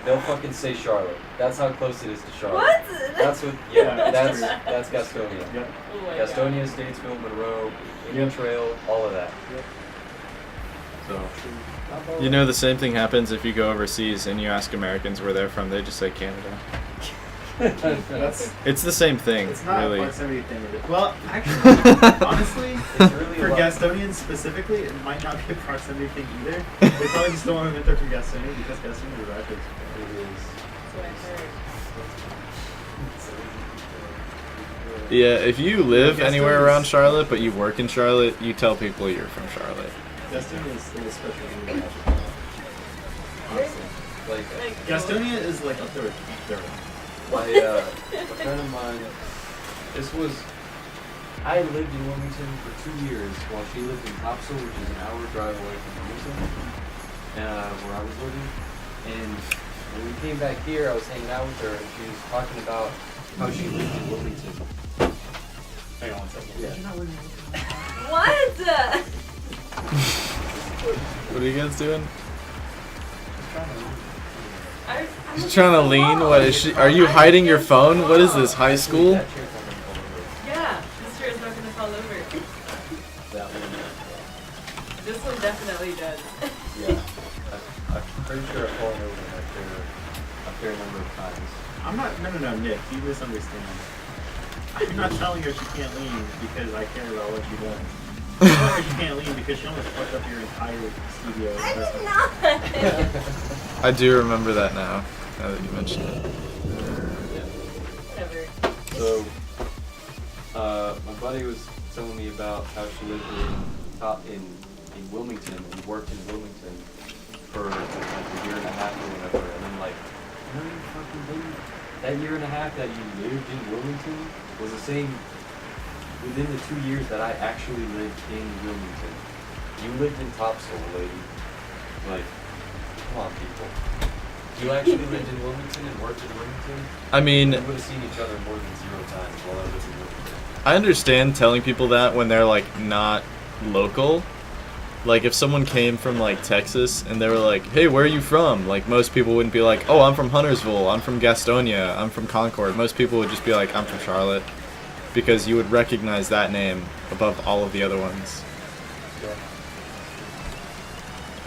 They'll fucking say Charlotte. That's how close it is to Charlotte. What? That's what. Yeah, that's Gastonia. Yep. Oh my Gastonia, God. Statesville, Monroe, Indian Trail, all of that. Yep. So. You know, the same thing happens if you go overseas and you ask Americans where they're from. They just say Canada. That's. It's the same thing, It's not really. a proximity thing. Well, actually, honestly, It's really for a lot. Gastonians specifically, it might not be a proximity thing either. They probably just don't want to admit they're from Gastonia because Gastonia is rappers. It is. That's what I heard. Yeah, if you live Gastonia anywhere is- around Charlotte, but you work in Charlotte, you tell people you're from Charlotte. Gastonia is still a special breed. Like, Gastonia is like up there with Durham. a friend of mine, I lived in Wilmington for 2 years while she lived in Topsail, which is an hour drive away from Wilmington, where I was living. And when we came back here, I was hanging out with her, and she was talking about how she lived in Wilmington. Hang on one second. Yeah. What? What are you guys doing? I'm She's trying to lean? What is she? Are you hiding your phone? What is this, high school? That chair's not gonna fall over. Yeah, this chair is not going to fall over. That one. This one definitely does. Yeah. I'm pretty sure I've fallen over in that chair a fair number of times. I'm not. No, Nick. You misunderstand. I'm not telling her she can't lean because I care about what she does. I'm telling her she can't lean because she almost fucked up your entire studio. I do remember that now that you mention it. Whatever. So, my buddy was telling me about how she lived in Wilmington and worked in Wilmington for like a year and a half or whatever, and then like, no, you fucking didn't. That year and a half that you lived in Wilmington was the same within the 2 years that I actually lived in Wilmington. You lived in Topsail, lady. Like, Come on, people. You actually lived in Wilmington and worked in Wilmington? I mean, we would have seen each other more than 0 times while I lived in Wilmington. I understand telling people that when they're like not local. Like if someone came from like Texas and they were like, "Hey, where are you from?" Like most people wouldn't be like, "Oh, I'm from Huntersville, I'm from Gastonia, I'm from Concord." Most people would just be like, "I'm from Charlotte," because you would recognize that name above all of the other ones.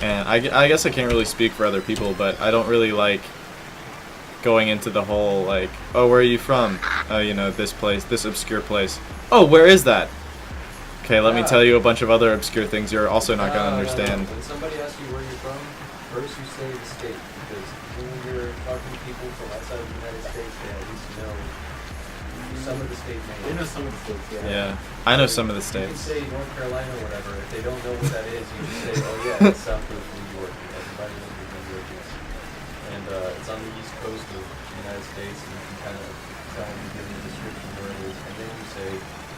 And I guess I can't really speak for other people, but I don't really like going into the whole like, "Oh, where are you from?" You know, this place, this obscure place. "Oh, where is that?" Okay, let me tell you a bunch of other obscure things you're also not going to understand. When somebody asks you where you're from, first you say the state, because when you're talking to people from outside of the United States, they at least know some of the state names. They know some of the states, Yeah, I know some of the states. You can say North Carolina or whatever. If they don't know what that is, you just say, "Oh yeah, it's south of New York." And everybody knows what New York is. And it's on the east coast of the United States, and you can kind of tell them, give them a description of where it is, and then you say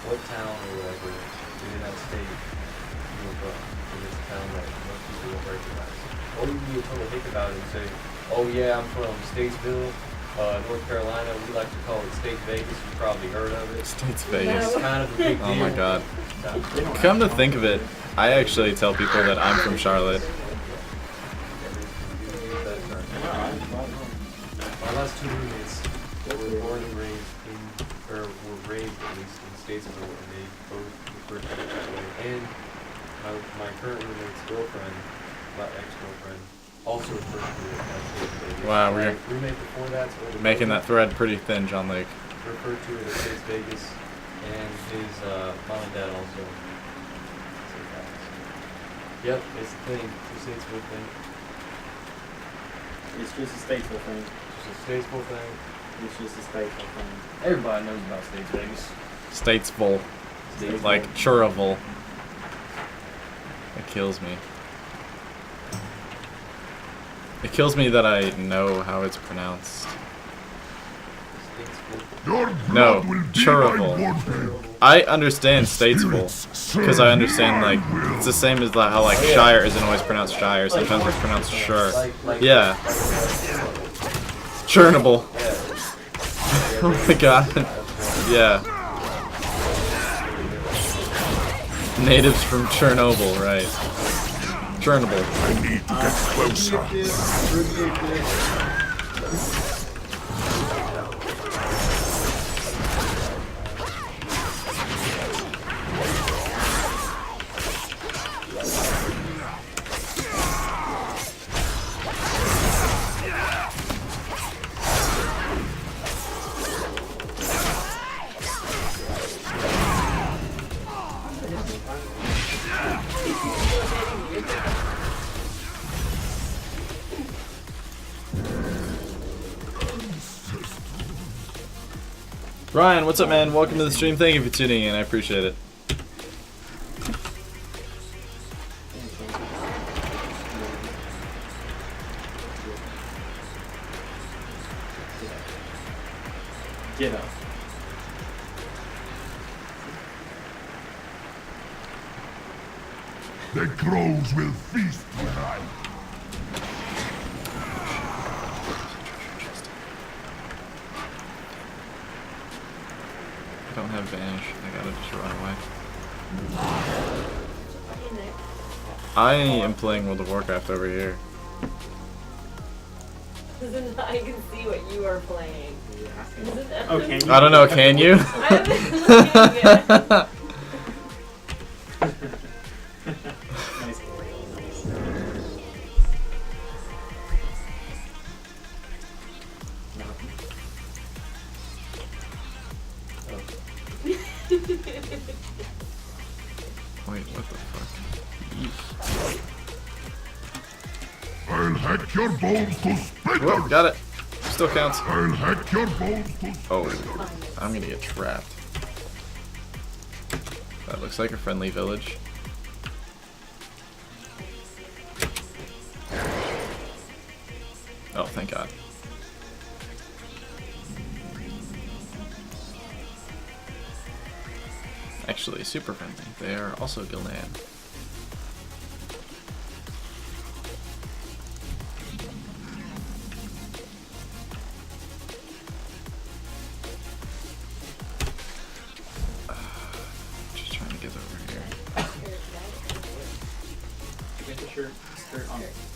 what town or whatever in that state you were from, because it's a town that most people don't recognize. Or you can be a total hick about it and say, "Oh yeah, I'm from Statesville, North Carolina. We like to call it State Vegas. You've probably heard of it." States Vegas. It's kind of a big deal. Oh my god. Come to think of it, I actually tell people that I'm from Charlotte. My last 2 roommates were born and raised in, or were raised at least in Statesville, and they both refer to it that way. And my current roommate's girlfriend, my ex-girlfriend, also refers to it as States Vegas. Wow, My we're roommate before that, making that thread pretty thin, Jean-Luc. referred to it as States Vegas, and his mom and dad also say that. Yep, it's the thing. It's a Statesville thing. It's just a stateful thing. It's a Statesville thing. It's just a stateful thing. Everybody knows about States Vegas. Statesville. Like Churraville. It kills me. It kills me that I know how it's pronounced. No, Churraville. I understand Statesville, because I understand, like, it's the same as how, like, Shire isn't always pronounced Shire, sometimes it's pronounced Shire. Yeah. Chernable. Oh my god. Yeah. Natives from Chernobyl, right. Chernobyl. I need to get closer. Ryan, what's up, man? Welcome to the stream. Thank you for tuning in. I appreciate it. Get up. The crows will feast tonight. I don't have Vanish. I gotta just run away. I am playing World of Warcraft over here. I can see what you are playing. Oh, can you? I don't know, can you? I've been playing it. Wait, what the fuck? I'll hack your bones to splinters. Oh, got it. Still counts. I'll hack your bones to splinters. Oh, I'm gonna get trapped. That looks like a friendly village. Oh, thank God. Actually, super friendly. They are also Gildan.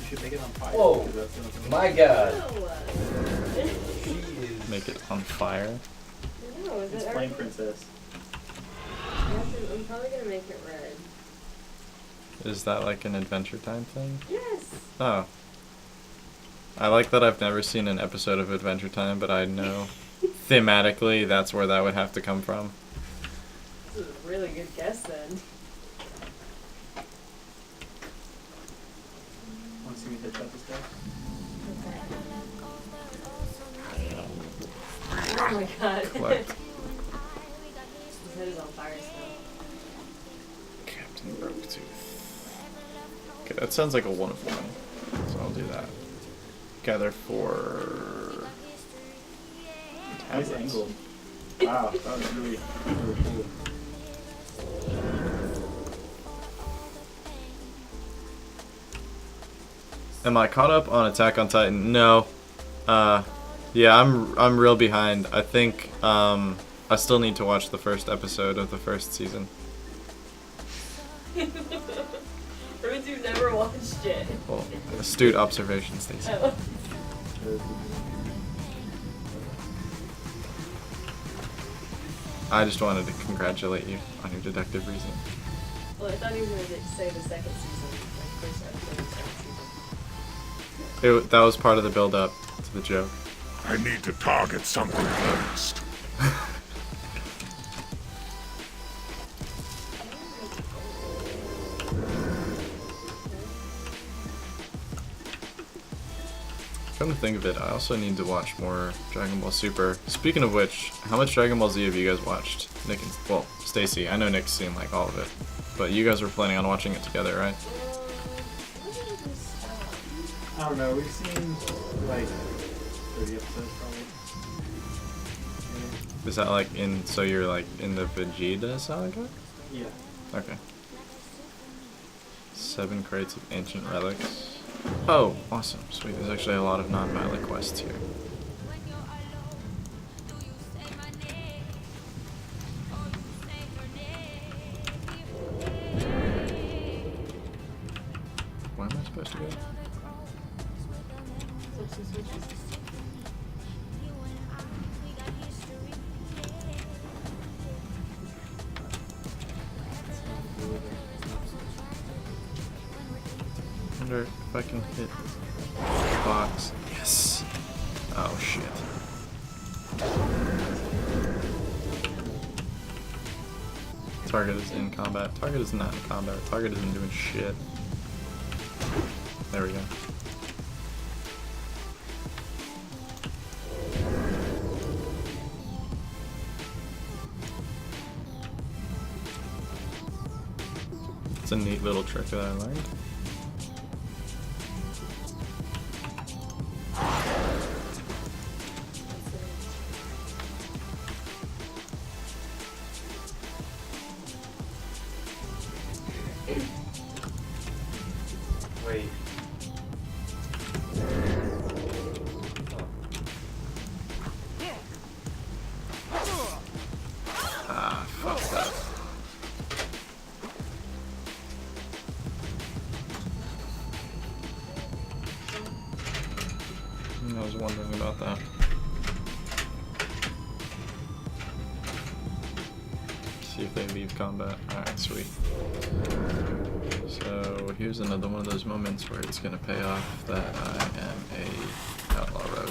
should make it on fire. Whoa, because that's the only thing- my god. No. She is... Make it on fire. No, is It's it Flame already? Princess. I'm probably gonna make it red. Is that like an Adventure Time thing? Yes. Oh. I like that I've never seen an episode of Adventure Time, but I know thematically that's where that would have to come from. This is a really good guess then. Want to see me headshot this guy? Oh my god. Collect. His head is on fire still. Captain Broke-Tooth. Okay, that sounds like a 1 of 1. So I'll do that. Gather 4 Nice tablets. angle. Wow, that was really, really cool. Am I caught up on Attack on Titan? No. Yeah, I'm real behind. I think I still need to watch the first episode of the first season. That means you've never watched it. Well, astute observation, Stacey. Oh. I just wanted to congratulate you on your deductive reasoning. Well, I thought he was going to say the second season, like first episode of the second season. That was part of the build-up to the joke. I need to target something first. Come to think of it, I also need to watch more Dragon Ball Super. Speaking of which, how much Dragon Ball Z have you guys watched? Nick and, well, Stacy. I know Nick's seen like all of it, but you guys were planning on watching it together, right? I don't know, we've seen like 30 episodes probably. Is that like in, so you're like in the Vegeta saga? Yeah. Okay. 7 crates of ancient relics. Oh, awesome. Sweet. There's actually a lot of non-violent quests here. Where am I supposed to go? I wonder if I can hit the box. Yes! Oh shit. Target is in combat. Target is not in combat. Target isn't doing shit. There we go. It's a neat little trick that I learned. Wait. Ah, fuck that. I was wondering about that. See if they leave combat. Alright, sweet. So here's another one of those moments where it's gonna pay off that I am a outlaw rogue.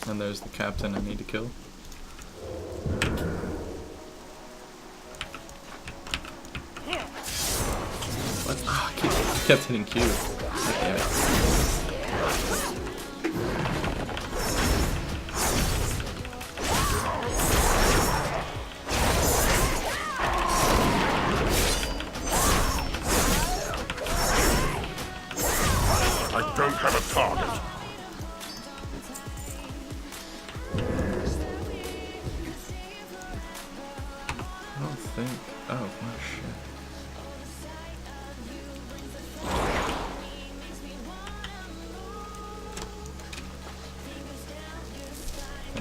And there's the captain I need to kill. What? Oh, I kept hitting Q. God damn it. I don't have a target.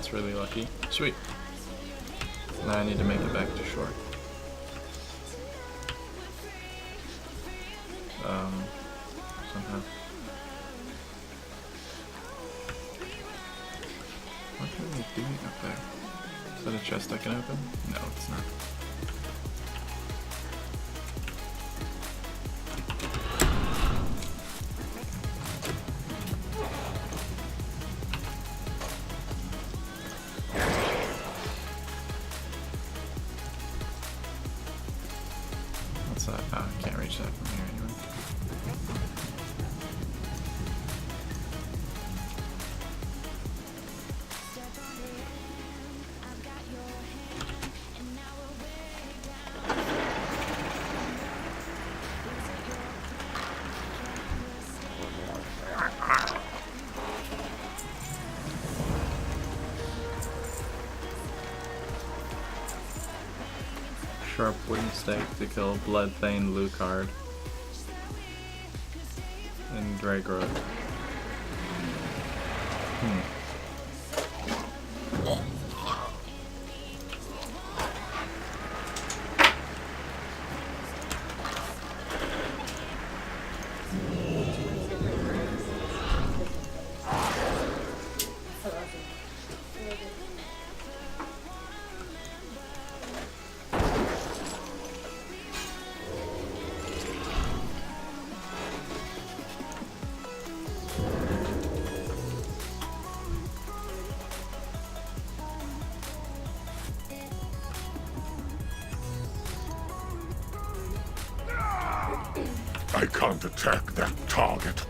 That's really lucky. Sweet. Now I need to make it back to shore. Somehow. What are they doing up there? Is that a chest I can open? No, it's not. What's that? Oh, I can't reach that from here anyway. Sharp wooden stake to kill Bloodthane Lucard and Dragrod. I can't attack that target.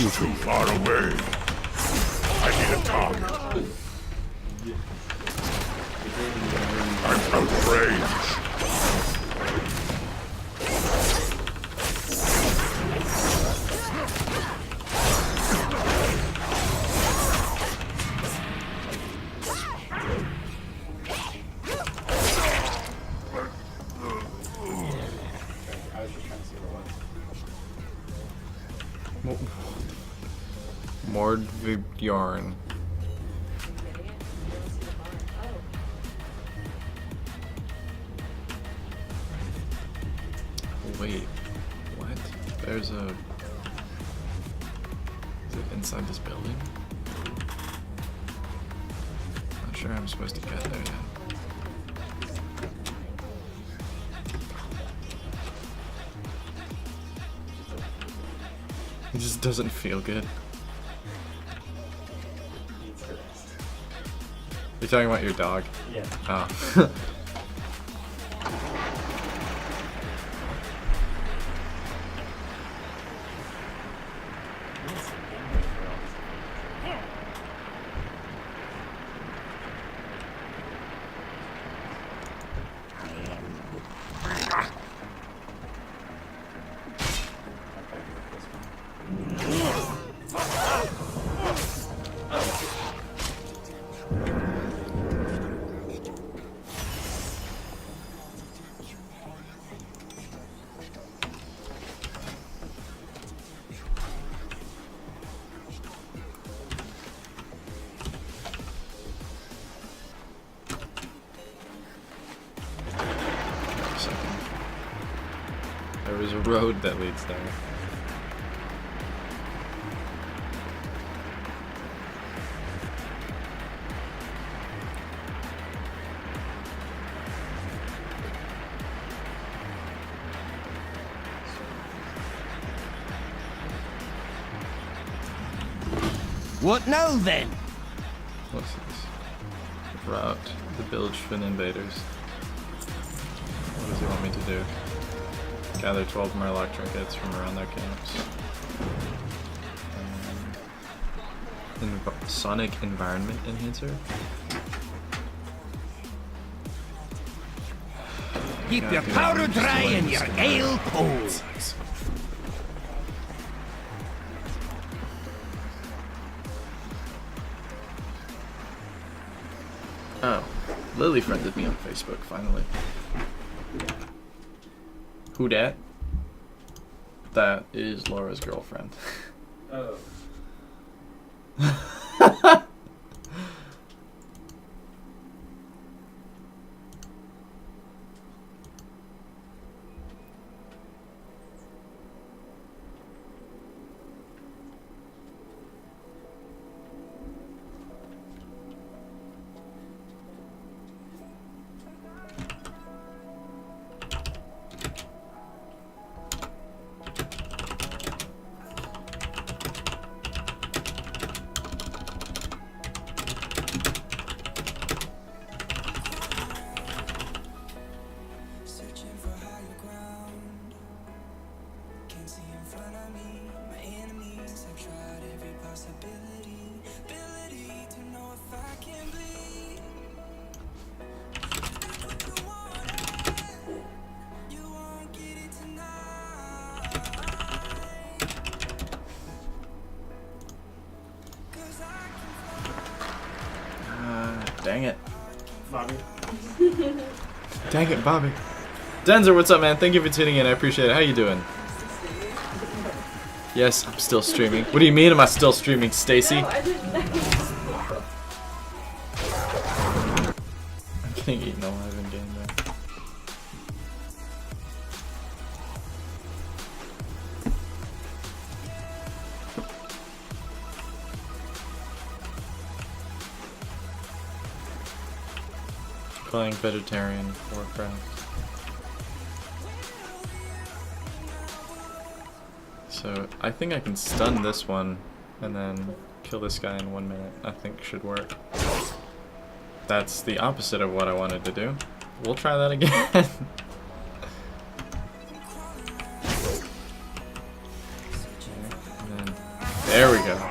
It's too far away. I need a target. I'm out of range. Mordvibjorn. Wait, what? There's a... Is it inside this building? Not sure I'm supposed to get there yet. It just doesn't feel good. You're talking about your dog? Yeah. Oh. There's a road that leads there. What now then? What's this? Route the Bilgefin invaders. What does he want me to do? Gather 12 Murloc trinkets from around their camps. Sonic Environment Enhancer. Keep your powder dry and your ale cold. Oh, Lily friended me on Facebook finally. Who dat? That is Laura's girlfriend. Oh. Dang it. Bobby. Dang it, Bobby. Denzer, what's up, man? Thank you for tuning in. I appreciate it. How you doing? Yes, I'm still streaming. What do you mean am I still streaming, Stacy? No, I didn't. I'm getting eaten alive in game there. Playing vegetarian Warcraft. So I think I can stun this one and then kill this guy in 1 minute. I think should work. That's the opposite of what I wanted to do. We'll try that again. And then, there we go.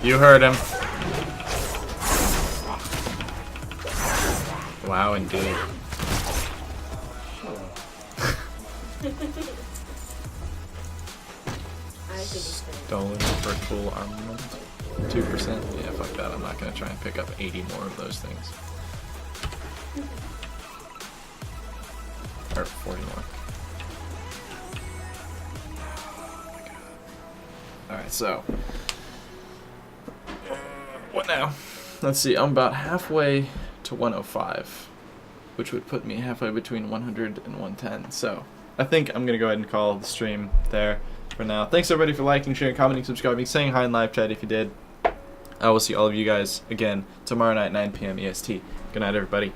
You heard him. Wow, indeed. Stolen for full armament. 2%. Yeah, fuck that. I'm not gonna try and pick up 80 more of those things. Or 40 more. Alright, so. What now? Let's see, I'm about halfway to 105, which would put me halfway between 100 and 110. So I think I'm going to go ahead and call the stream there for now. Thanks everybody for liking, sharing, commenting, subscribing, saying hi in live chat if you did. I will see all of you guys again tomorrow night, 9 PM EST. Good night, everybody.